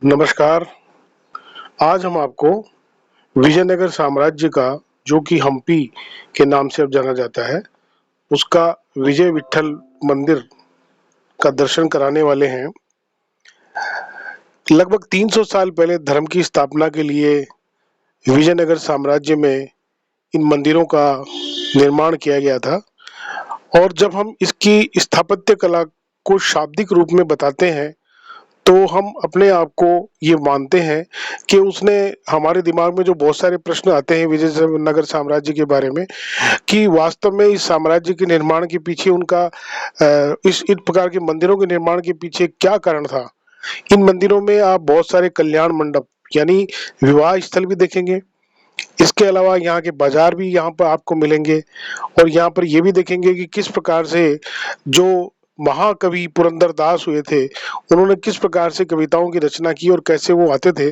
नमस्कार। आज हम आपको विजयनगर साम्राज्य का, जो कि हम्पी के नाम से अब जाना जाता है, उसका विजय विट्ठल मंदिर का दर्शन कराने वाले हैं। लगभग 300 साल पहले धर्म की स्थापना के लिए विजयनगर साम्राज्य में इन मंदिरों का निर्माण किया गया था। और जब हम इसकी स्थापत्य कला को शाब्दिक रूप में बताते हैं, तो हम अपने आप को ये मानते हैं कि उसने हमारे दिमाग में जो बहुत सारे प्रश्न आते हैं विजयनगर साम्राज्य के बारे में, कि वास्तव में इस साम्राज्य के निर्माण के पीछे उनका इस प्रकार के मंदिरों के निर्माण के पीछे क्या कारण था। इन मंदिरों में आप बहुत सारे कल्याण मंडप यानी विवाह स्थल भी देखेंगे। इसके अलावा यहाँ के बाजार भी यहाँ पर आपको मिलेंगे, और यहाँ पर ये भी देखेंगे कि किस प्रकार से जो महाकवि पुरंदरदास हुए थे, उन्होंने किस प्रकार से कविताओं की रचना की और कैसे वो आते थे।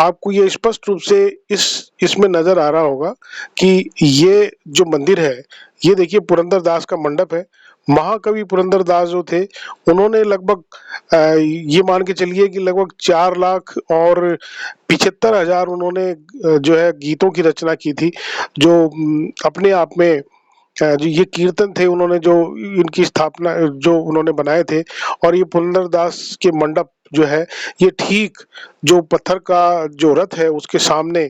आपको ये स्पष्ट रूप से इसमें नजर आ रहा होगा कि ये जो मंदिर है, ये देखिए पुरंदरदास का मंडप है। महाकवि पुरंदरदास जो थे, उन्होंने लगभग ये मान के चलिए कि लगभग 4 लाख और 75,000 उन्होंने जो है गीतों की रचना की थी, जो अपने आप में जो ये कीर्तन थे, उन्होंने जो इनकी स्थापना जो उन्होंने बनाए थे। और ये पुरंदरदास के मंडप जो है, ये ठीक जो पत्थर का जो रथ है उसके सामने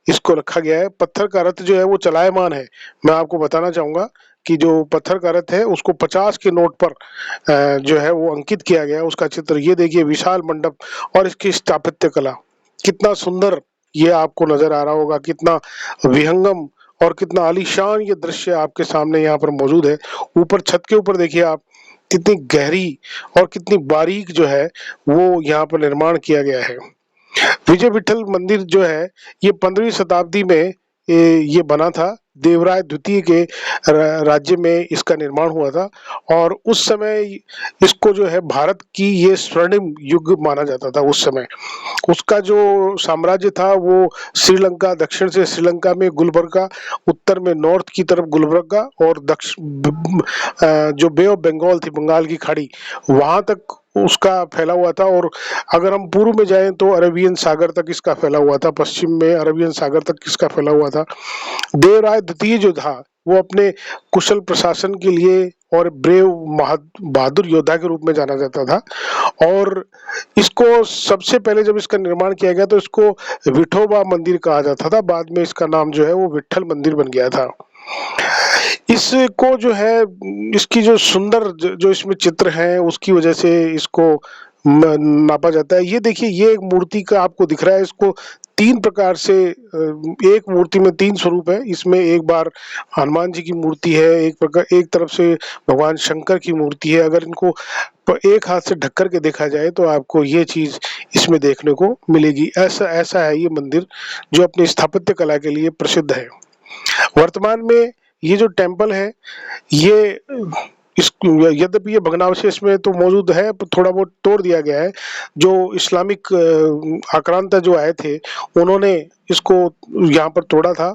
इसको रखा गया है। पत्थर का रथ जो है वो चलायमान है। मैं आपको बताना चाहूंगा कि जो पत्थर का रथ है उसको 50 के नोट पर जो है वो अंकित किया गया है, उसका चित्र। ये देखिए विशाल मंडप और इसकी स्थापत्य कला कितना सुंदर ये आपको नजर आ रहा होगा, कितना विहंगम और कितना आलीशान ये दृश्य आपके सामने यहाँ पर मौजूद है। ऊपर छत के ऊपर देखिए आप, कितनी गहरी और कितनी बारीक जो है वो यहाँ पर निर्माण किया गया है। विजय विठल मंदिर जो है, ये 15वीं शताब्दी में ये बना था। देवराय द्वितीय के राज्य में इसका निर्माण हुआ था। और उस समय इसको जो है भारत की ये स्वर्णिम युग माना जाता था उस समय। उसका जो साम्राज्य था वो श्रीलंका, दक्षिण से श्रीलंका में गुलबर्गा, उत्तर में नॉर्थ की तरफ गुलबर्गा, और जो बे ऑफ बंगाल थी, बंगाल की खाड़ी, वहां तक उसका फैला हुआ था। और अगर हम पूर्व में जाएं तो अरेबियन सागर तक इसका फैला हुआ था, पश्चिम में अरेबियन सागर तक इसका फैला हुआ था। देवराय द्वितीय जो था, वो अपने कुशल प्रशासन के लिए और ब्रेव बहादुर योद्धा के रूप में जाना जाता था। और इसको सबसे पहले जब इसका निर्माण किया गया तो इसको विठोबा मंदिर कहा जाता था। बाद में इसका नाम जो है वो विट्ठल मंदिर बन गया था। इसको जो है, इसकी जो सुंदर जो इसमें चित्र है उसकी वजह से इसको नापा जाता है। ये देखिए, ये एक मूर्ति का आपको दिख रहा है, इसको 3 प्रकार से एक मूर्ति में 3 स्वरूप है। इसमें एक बार हनुमान जी की मूर्ति है, एक तरफ से भगवान शंकर की मूर्ति है। अगर इनको एक हाथ से ढक करके देखा जाए तो आपको ये चीज इसमें देखने को मिलेगी। ऐसा ऐसा है ये मंदिर, जो अपनी स्थापत्य कला के लिए प्रसिद्ध है। वर्तमान में ये जो टेम्पल है, ये इस यद्यपि ये भग्नावशेष में तो मौजूद है, पर थोड़ा बहुत तोड़ दिया गया है। जो इस्लामिक आक्रांता जो आए थे, उन्होंने इसको यहाँ पर तोड़ा था।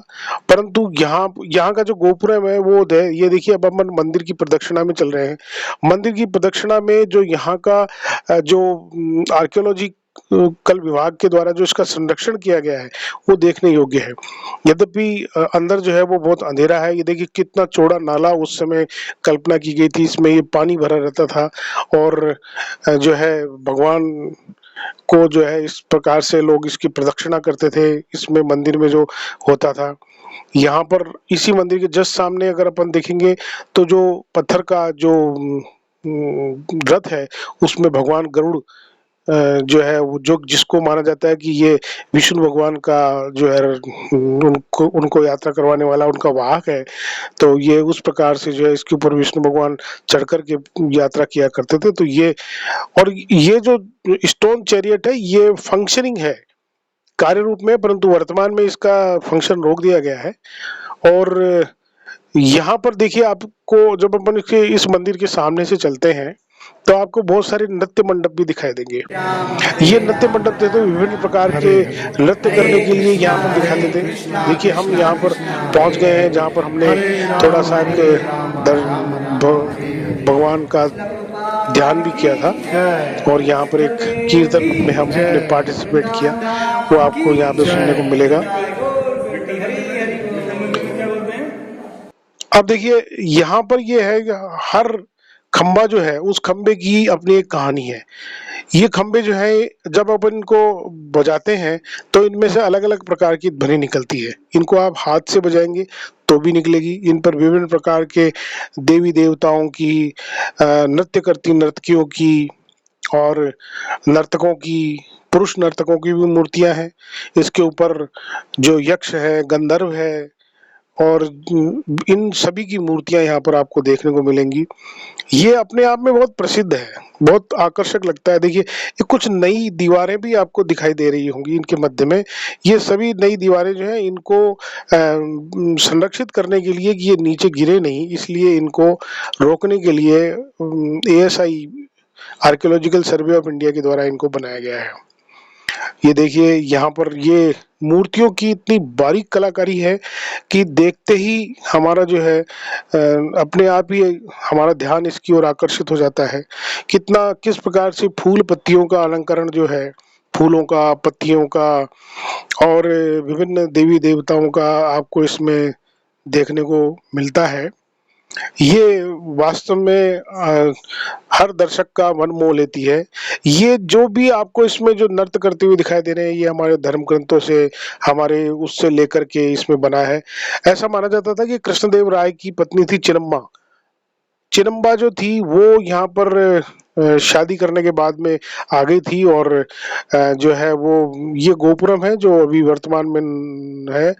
परंतु यहाँ यहाँ का जो गोपुरम है वो ये देखिए, अब हम मंदिर की प्रदक्षिणा में चल रहे हैं। मंदिर की प्रदक्षिणा में जो यहाँ का जो आर्कियोलॉजी कल विभाग के द्वारा जो इसका संरक्षण किया गया है, वो देखने योग्य है। यद्यपि अंदर जो है वो बहुत अंधेरा है। ये देखिए कितना चौड़ा नाला उस समय कल्पना की गई थी, इसमें ये पानी भरा रहता था। और जो है भगवान को जो है इस प्रकार से लोग इसकी प्रदक्षिणा करते थे, इसमें मंदिर में जो होता था। यहाँ पर इसी मंदिर के जस्ट सामने अगर अपन देखेंगे तो जो पत्थर का जो रथ है, उसमें भगवान गरुड़ जो है वो, जो जिसको माना जाता है कि ये विष्णु भगवान का जो है उनको उनको यात्रा करवाने वाला उनका वाहक है। तो ये उस प्रकार से जो है इसके ऊपर विष्णु भगवान चढ़ कर के यात्रा किया करते थे। तो ये, और ये जो स्टोन चैरियट है, ये फंक्शनिंग है कार्य रूप में, परंतु वर्तमान में इसका फंक्शन रोक दिया गया है। और यहाँ पर देखिए, आपको जब अपन इस मंदिर के सामने से चलते हैं तो आपको बहुत सारे नृत्य मंडप भी दिखाई देंगे। ये नृत्य मंडप थे तो विभिन्न प्रकार के हरे नृत्य करने के लिए यहाँ पर दिखाते थे। कृष्णा देखिए, हम कृष्णा यहाँ पर कृष्णा पहुंच गए हरे हैं जहाँ पर हमने हरे थोड़ा राम सा एक हरे राम राम राम हरे हरे भगवान का ध्यान भी किया था और यहाँ पर एक कीर्तन में हमने पार्टिसिपेट किया, वो आपको यहाँ पे सुनने को मिलेगा। अब देखिए यहाँ पर ये है कि हर खंबा जो है उस खंबे की अपनी एक कहानी है। ये खंबे जो है जब अपन इनको बजाते हैं तो इनमें से अलग अलग प्रकार की ध्वनि निकलती है। इनको आप हाथ से बजाएंगे तो भी निकलेगी। इन पर विभिन्न प्रकार के देवी देवताओं की, नृत्य करती नर्तकियों की और नर्तकों की, पुरुष नर्तकों की भी मूर्तियां हैं। इसके ऊपर जो यक्ष है, गंधर्व है और इन सभी की मूर्तियां यहाँ पर आपको देखने को मिलेंगी। ये अपने आप में बहुत प्रसिद्ध है, बहुत आकर्षक लगता है। देखिए ये कुछ नई दीवारें भी आपको दिखाई दे रही होंगी इनके मध्य में। ये सभी नई दीवारें जो है इनको संरक्षित करने के लिए कि ये नीचे गिरे नहीं, इसलिए इनको रोकने के लिए ASI archaeological survey of India के द्वारा इनको बनाया गया है। ये देखिए यहाँ पर ये मूर्तियों की इतनी बारीक कलाकारी है कि देखते ही हमारा जो है अपने आप ही हमारा ध्यान इसकी ओर आकर्षित हो जाता है। कितना किस प्रकार से फूल पत्तियों का अलंकरण जो है, फूलों का, पत्तियों का और विभिन्न देवी देवताओं का आपको इसमें देखने को मिलता है। ये वास्तव में हर दर्शक का मन मोह लेती है। ये जो भी आपको इसमें जो नृत्य करते हुए दिखाई दे रहे हैं ये हमारे धर्म ग्रंथों से, हमारे उससे लेकर के इसमें बना है। ऐसा माना जाता था कि कृष्णदेव राय की पत्नी थी चिन्नम्मा। चिन्नम्मा जो थी वो यहाँ पर शादी करने के बाद में आ गई थी और जो है वो ये गोपुरम है जो अभी वर्तमान में है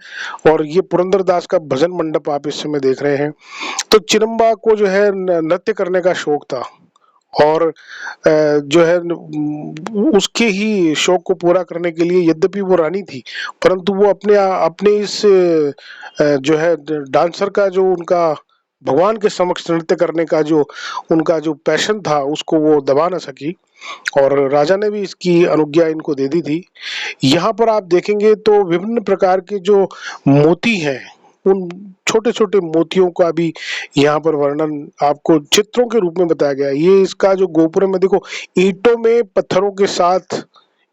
और ये पुरंदरदास का भजन मंडप आप इस समय देख रहे हैं। तो चिन्नम्मा को जो है नृत्य करने का शौक था और जो है उसके ही शौक को पूरा करने के लिए यद्यपि वो रानी थी परंतु वो अपने इस जो है डांसर का जो उनका भगवान के समक्ष नृत्य करने का जो उनका जो पैशन था उसको वो दबा ना सकी और राजा ने भी इसकी अनुज्ञा इनको दे दी थी। यहाँ पर आप देखेंगे तो विभिन्न प्रकार के जो मोती हैं उन छोटे छोटे मोतियों का भी यहाँ पर वर्णन आपको चित्रों के रूप में बताया गया है। ये इसका जो गोपुरम है देखो ईंटों में पत्थरों के साथ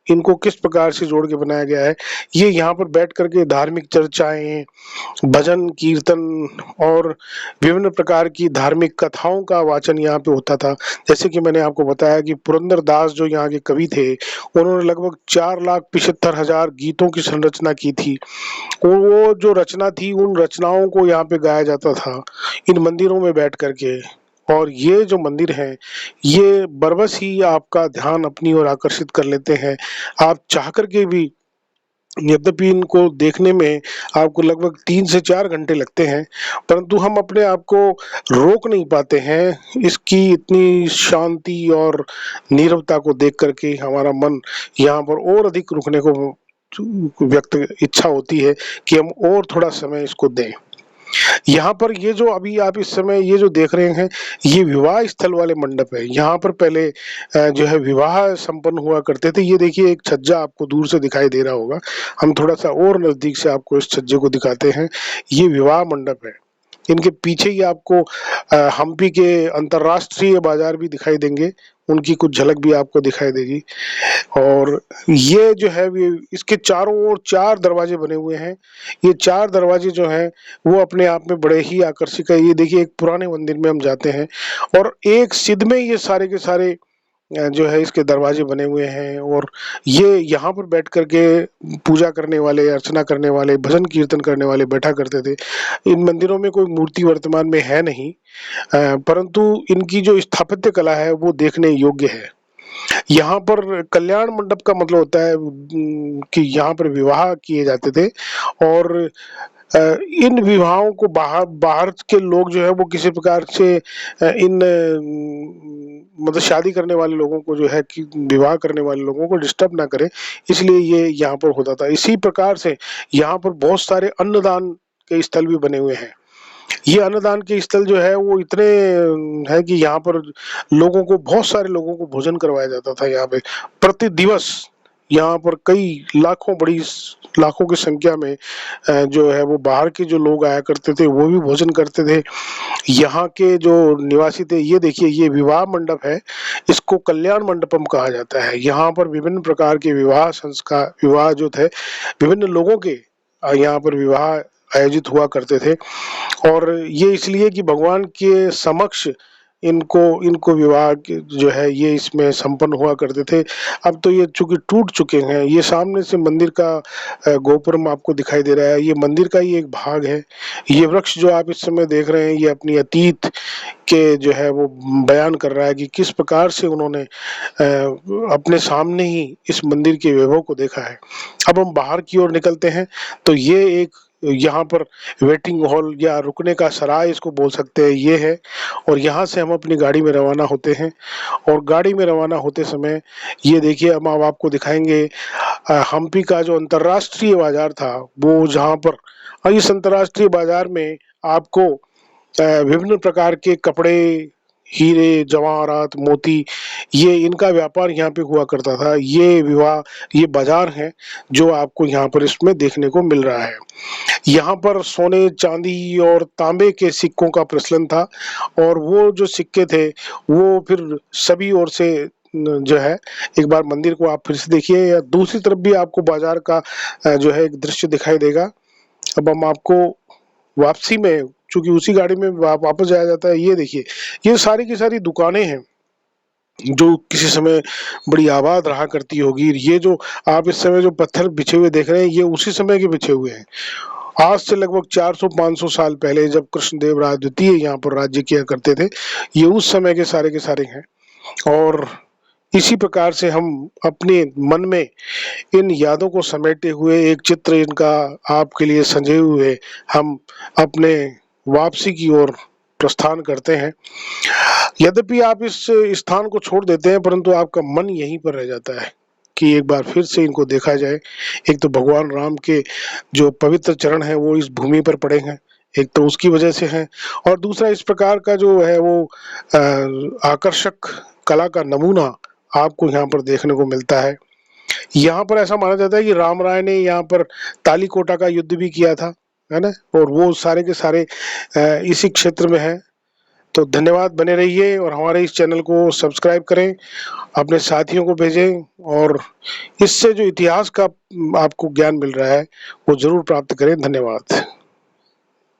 इनको किस प्रकार से जोड़ के बनाया गया है। ये यहाँ पर बैठ करके धार्मिक चर्चाएं, भजन कीर्तन और विभिन्न प्रकार की धार्मिक कथाओं का वाचन यहाँ पे होता था। जैसे कि मैंने आपको बताया कि पुरंदरदास जो यहाँ के कवि थे उन्होंने लगभग 4,75,000 गीतों की संरचना की थी और वो जो रचना थी उन रचनाओं को यहाँ पे गाया जाता था इन मंदिरों में बैठ करके। और ये जो मंदिर है ये बरबस ही आपका ध्यान अपनी ओर आकर्षित कर लेते हैं। आप चाह करके भी यद्यपि इनको देखने में आपको लगभग 3 से 4 घंटे लगते हैं परंतु हम अपने आप को रोक नहीं पाते हैं। इसकी इतनी शांति और नीरवता को देख करके हमारा मन यहाँ पर और अधिक रुकने को व्यक्त इच्छा होती है कि हम और थोड़ा समय इसको दें। यहाँ पर ये जो अभी आप इस समय ये जो देख रहे हैं ये विवाह स्थल वाले मंडप है। यहाँ पर पहले जो है विवाह संपन्न हुआ करते थे। ये देखिए एक छज्जा आपको दूर से दिखाई दे रहा होगा, हम थोड़ा सा और नजदीक से आपको इस छज्जे को दिखाते हैं। ये विवाह मंडप है। इनके पीछे ही आपको हम्पी के अंतरराष्ट्रीय बाजार भी दिखाई देंगे, उनकी कुछ झलक भी आपको दिखाई देगी। और ये जो है इसके चारों ओर 4 दरवाजे बने हुए हैं। ये 4 दरवाजे जो हैं वो अपने आप में बड़े ही आकर्षक है। ये देखिए एक पुराने मंदिर में हम जाते हैं और एक सिद्ध में ये सारे के सारे जो है इसके दरवाजे बने हुए हैं और ये यहाँ पर बैठ करके पूजा करने वाले, अर्चना करने वाले, भजन कीर्तन करने वाले बैठा करते थे। इन मंदिरों में कोई मूर्ति वर्तमान में है नहीं परंतु इनकी जो स्थापत्य कला है वो देखने योग्य है। यहाँ पर कल्याण मंडप का मतलब होता है कि यहाँ पर विवाह किए जाते थे और इन विवाहों को बाहर बाहर के लोग जो है वो किसी प्रकार से इन मतलब शादी करने वाले लोगों को जो है कि विवाह करने वाले लोगों को डिस्टर्ब ना करे, इसलिए ये यहाँ पर होता था। इसी प्रकार से यहाँ पर बहुत सारे अन्नदान के स्थल भी बने हुए हैं। ये अन्नदान के स्थल जो है वो इतने है कि यहाँ पर लोगों को, बहुत सारे लोगों को भोजन करवाया जाता था यहाँ पे प्रति दिवस। यहाँ पर कई लाखों लाखों की संख्या में जो है वो बाहर के जो लोग आया करते थे वो भी भोजन करते थे। यहाँ के जो निवासी थे, ये देखिए ये विवाह मंडप है, इसको कल्याण मंडपम कहा जाता है। यहाँ पर विभिन्न प्रकार के विवाह जो थे, विभिन्न लोगों के यहाँ पर विवाह आयोजित हुआ करते थे। और ये इसलिए कि भगवान के समक्ष इनको इनको विवाह जो है ये इसमें संपन्न हुआ करते थे। अब तो ये चूंकि टूट चुके हैं। ये सामने से मंदिर का गोपुरम आपको दिखाई दे रहा है, ये मंदिर का ही एक भाग है। ये वृक्ष जो आप इस समय देख रहे हैं, ये अपनी अतीत के जो है वो बयान कर रहा है कि किस प्रकार से उन्होंने अपने सामने ही इस मंदिर के वैभव को देखा है। अब हम बाहर की ओर निकलते हैं, तो ये एक यहाँ पर वेटिंग हॉल या रुकने का सराय इसको बोल सकते हैं, ये है। और यहाँ से हम अपनी गाड़ी में रवाना होते हैं। और गाड़ी में रवाना होते समय ये देखिए, हम अब आपको दिखाएंगे हम्पी का जो अंतर्राष्ट्रीय बाजार था, वो जहाँ पर इस अंतर्राष्ट्रीय बाजार में आपको विभिन्न प्रकार के कपड़े, हीरे जवाहरात, मोती, ये इनका व्यापार यहाँ पे हुआ करता था। ये बाजार है जो आपको यहाँ पर इसमें देखने को मिल रहा है। यहाँ पर सोने, चांदी और तांबे के सिक्कों का प्रचलन था। और वो जो सिक्के थे वो फिर सभी ओर से जो है, एक बार मंदिर को आप फिर से देखिए, या दूसरी तरफ भी आपको बाजार का जो है एक दृश्य दिखाई देगा। अब हम आपको वापसी में, चूंकि उसी गाड़ी में वापस जाया जाता है, ये देखिए ये सारी की सारी दुकानें हैं जो किसी समय बड़ी आबाद रहा करती होगी। ये जो आप इस समय जो पत्थर बिछे हुए देख रहे हैं, ये उसी समय के बिछे हुए हैं। आज से लगभग 400-500 साल पहले जब कृष्णदेव राय द्वितीय यहाँ पर राज्य किया करते थे, ये उस समय के सारे हैं। और इसी प्रकार से हम अपने मन में इन यादों को समेटे हुए एक चित्र इनका आपके लिए संजोए हुए हम अपने वापसी की ओर प्रस्थान करते हैं। यद्यपि आप इस स्थान को छोड़ देते हैं, परंतु आपका मन यहीं पर रह जाता है कि एक बार फिर से इनको देखा जाए। एक तो भगवान राम के जो पवित्र चरण हैं वो इस भूमि पर पड़े हैं, एक तो उसकी वजह से है। और दूसरा इस प्रकार का जो है वो आकर्षक कला का नमूना आपको यहाँ पर देखने को मिलता है। यहाँ पर ऐसा माना जाता है कि राम राय ने यहाँ पर तालीकोटा का युद्ध भी किया था, है ना। और वो सारे के सारे इसी क्षेत्र में है। तो धन्यवाद, बने रहिए और हमारे इस चैनल को सब्सक्राइब करें, अपने साथियों को भेजें, और इससे जो इतिहास का आपको ज्ञान मिल रहा है वो जरूर प्राप्त करें। धन्यवाद।